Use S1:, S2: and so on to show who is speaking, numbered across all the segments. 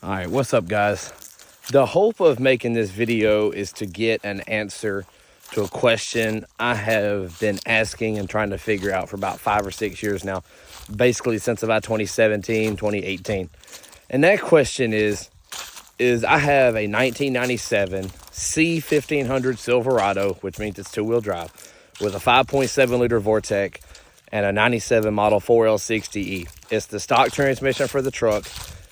S1: All right, what's up, guys? The hope of making this video is to get an answer to a question I have been asking and trying to figure out for about 5 or 6 years now, basically since about 2017, 2018. And that question is I have a 1997 C1500 Silverado, which means it's two-wheel drive, with a 5.7 liter Vortec and a 97 model 4L60E. It's the stock transmission for the truck.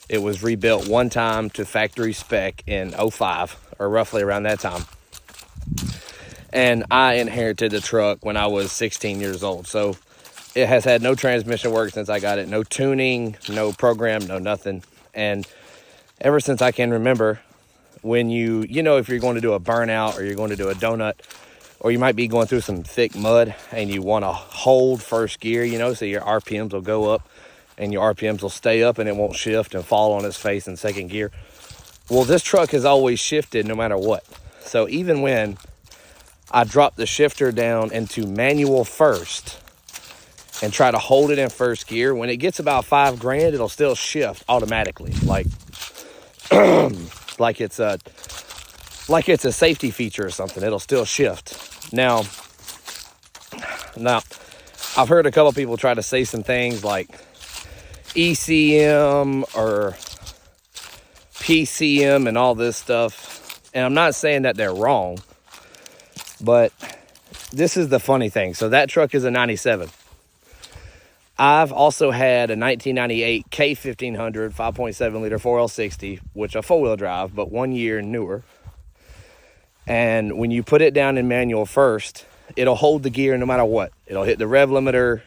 S1: It was rebuilt one time to factory spec in 05, or roughly around that time. And I inherited the truck when I was 16 years old. So it has had no transmission work since I got it. No tuning, no program, no nothing. And ever since I can remember, when you know, if you're going to do a burnout or you're going to do a donut, or you might be going through some thick mud and you want to hold first gear, you know, so your RPMs will go up and your RPMs will stay up and it won't shift and fall on its face in second gear. Well, this truck has always shifted no matter what. So even when I drop the shifter down into manual first and try to hold it in first gear, when it gets about $5,000, it'll still shift automatically. Like it's a safety feature or something. It'll still shift. Now, I've heard a couple people try to say some things like ECM or PCM and all this stuff. And I'm not saying that they're wrong, but this is the funny thing. So that truck is a 97. I've also had a 1998 K1500 5.7 liter 4L60, which a four-wheel drive, but 1 year newer. And when you put it down in manual first, it'll hold the gear no matter what. It'll hit the rev limiter.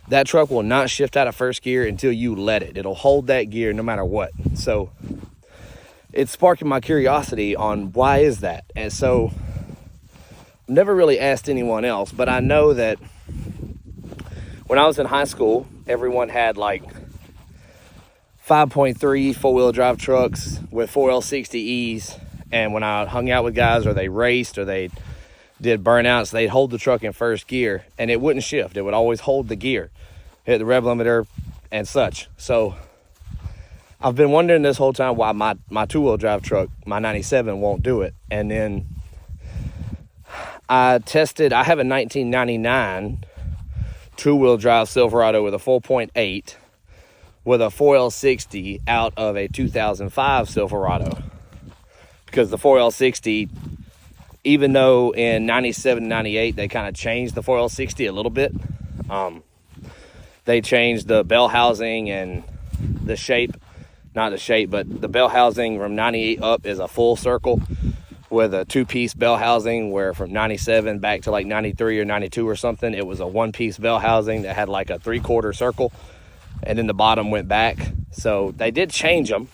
S1: That truck will not shift out of first gear until you let it. It'll hold that gear no matter what. So it's sparking my curiosity on why is that? And so I've never really asked anyone else, but I know that when I was in high school, everyone had like 5.3 four-wheel drive trucks with 4L60Es. And when I hung out with guys or they raced or they did burnouts, they'd hold the truck in first gear and it wouldn't shift. It would always hold the gear, hit the rev limiter and such. So I've been wondering this whole time why my two-wheel drive truck, my 97, won't do it. And then I have a 1999 two-wheel drive Silverado with a 4.8 with a 4L60 out of a 2005 Silverado. Because the 4L60, even though in 97, 98, they kind of changed the 4L60 a little bit. They changed the bell housing and the shape, not the shape, but the bell housing from 98 up is a full circle with a two-piece bell housing, where from 97 back to like 93 or 92 or something, it was a one-piece bell housing that had like a three-quarter circle, and then the bottom went back. So they did change them,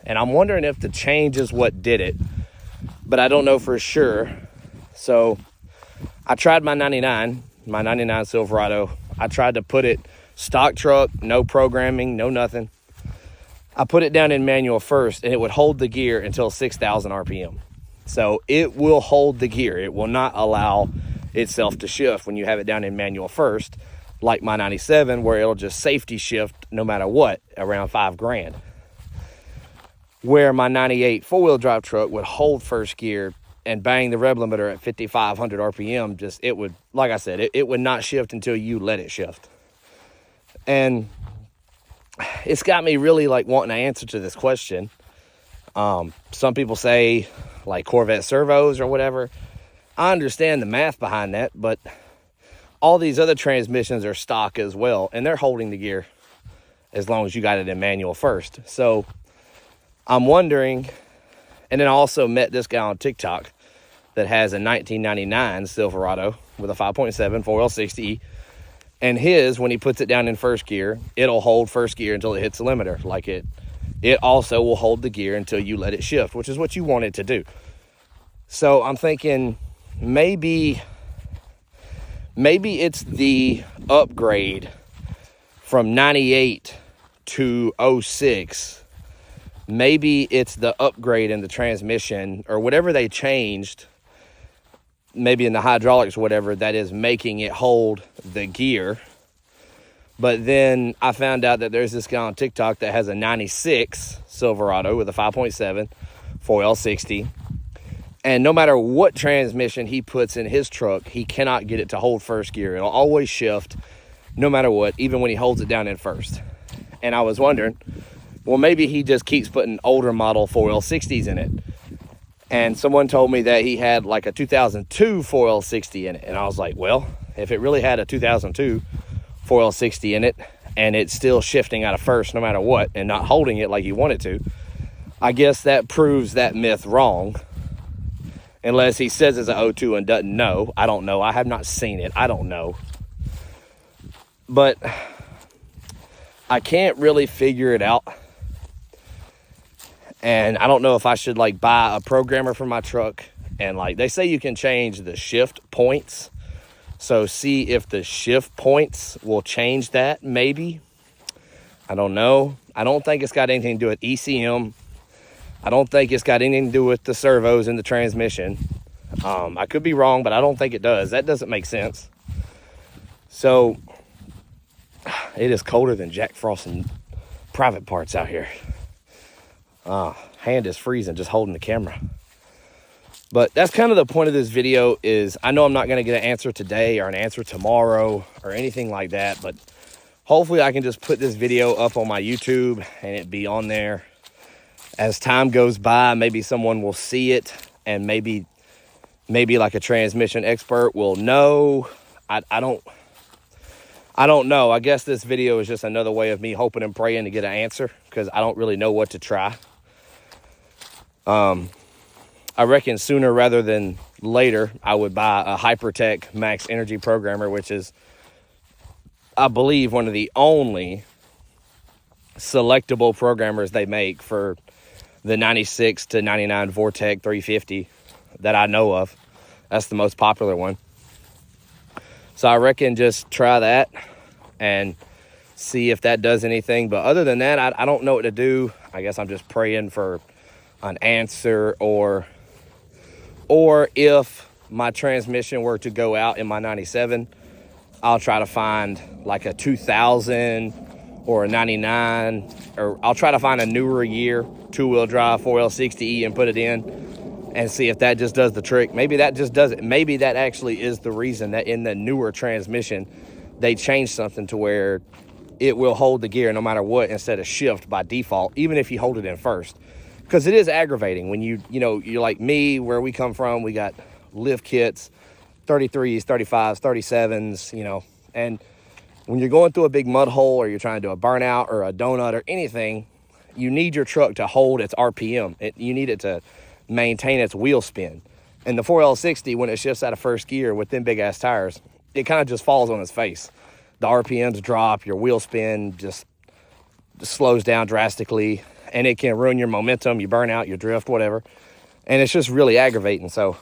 S1: and I'm wondering if the change is what did it, but I don't know for sure. So I tried my 99 Silverado. I tried to put it stock truck, no programming, no nothing. I put it down in manual first and it would hold the gear until 6,000 RPM. So it will hold the gear. It will not allow itself to shift when you have it down in manual first, like my 97, where it'll just safety shift no matter what around $5,000. Where my 98 four-wheel drive truck would hold first gear and bang the rev limiter at 5,500 RPM, it would, like I said, it would not shift until you let it shift. And it's got me really like wanting an answer to this question. Some people say like Corvette servos or whatever. I understand the math behind that, but all these other transmissions are stock as well, and they're holding the gear as long as you got it in manual first. So I'm wondering, and then I also met this guy on TikTok that has a 1999 Silverado with a 5.7 4L60E, and his, when he puts it down in first gear, it'll hold first gear until it hits the limiter. Like it also will hold the gear until you let it shift, which is what you want it to do. So I'm thinking maybe it's the upgrade from 98 to 06. Maybe it's the upgrade in the transmission or whatever they changed, maybe in the hydraulics or whatever, that is making it hold the gear But then I found out that there's this guy on TikTok that has a 96 Silverado with a 5.7 4L60. And no matter what transmission he puts in his truck, he cannot get it to hold first gear. It'll always shift no matter what, even when he holds it down in first. And I was wondering, well, maybe he just keeps putting older model 4L60s in it. And someone told me that he had like a 2002 4L60 in it. And I was like, well, if it really had a 2002 4L60 in it and it's still shifting out of first no matter what and not holding it like you want it to, I guess that proves that myth wrong. Unless he says it's an 02 and doesn't know. I don't know. I have not seen it. I don't know. But I can't really figure it out. And I don't know if I should like buy a programmer for my truck. And like they say you can change the shift points. So see if the shift points will change that maybe. I don't know. I don't think it's got anything to do with ECM. I don't think it's got anything to do with the servos and the transmission. I could be wrong, but I don't think it does. That doesn't make sense. So it is colder than Jack Frost and private parts out here. Hand is freezing just holding the camera. But that's kind of the point of this video is I know I'm not going to get an answer today or an answer tomorrow or anything like that. But hopefully I can just put this video up on my YouTube and it be on there. As time goes by, maybe someone will see it and maybe like a transmission expert will know. I don't know. I guess this video is just another way of me hoping and praying to get an answer because I don't really know what to try. I reckon sooner rather than later, I would buy a Hypertech Max Energy Programmer, which is, I believe, one of the only selectable programmers they make for the 96 to 99 Vortec 350 that I know of. That's the most popular one. So I reckon just try that and see if that does anything. But other than that, I don't know what to do. I guess I'm just praying for an answer or if my transmission were to go out in my 97, I'll try to find like a 2000 or a 99, or I'll try to find a newer year, two-wheel drive 4L60E and put it in and see if that just does the trick. Maybe that just does it. Maybe that actually is the reason that in the newer transmission, they changed something to where it will hold the gear no matter what instead of shift by default, even if you hold it in first. Because it is aggravating when you're like me, where we come from, we got lift kits, 33s, 35s, 37s, and when you're going through a big mud hole or you're trying to do a burnout or a donut or anything, you need your truck to hold its RPM. You need it to maintain its wheel spin. And the 4L60, when it shifts out of first gear with them big ass tires, it kind of just falls on its face. The RPMs drop, your wheel spin just slows down drastically, and it can ruin your momentum, your burnout, your drift, whatever. And it's just really aggravating. So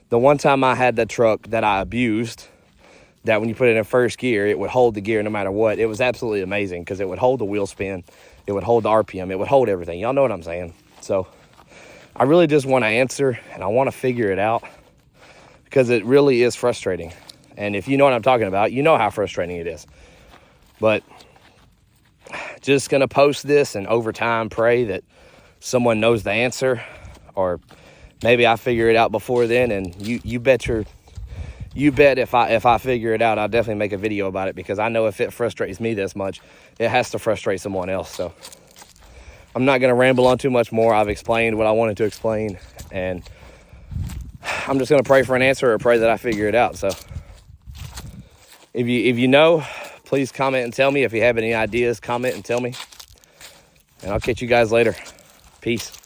S1: the one time I had that truck that I abused, that when you put it in first gear, it would hold the gear no matter what. It was absolutely amazing because it would hold the wheel spin. It would hold the RPM. It would hold everything. Y'all know what I'm saying. So I really just want to answer and I want to figure it out because it really is frustrating. And if you know what I'm talking about, you know how frustrating it is. But just going to post this and over time pray that someone knows the answer, or maybe I figure it out before then. And you bet if I figure it out, I'll definitely make a video about it, because I know if it frustrates me this much, it has to frustrate someone else. So I'm not going to ramble on too much more. I've explained what I wanted to explain, and I'm just going to pray for an answer or pray that I figure it out. So if you know, please comment and tell me. If you have any ideas, comment and tell me. And I'll catch you guys later. Peace.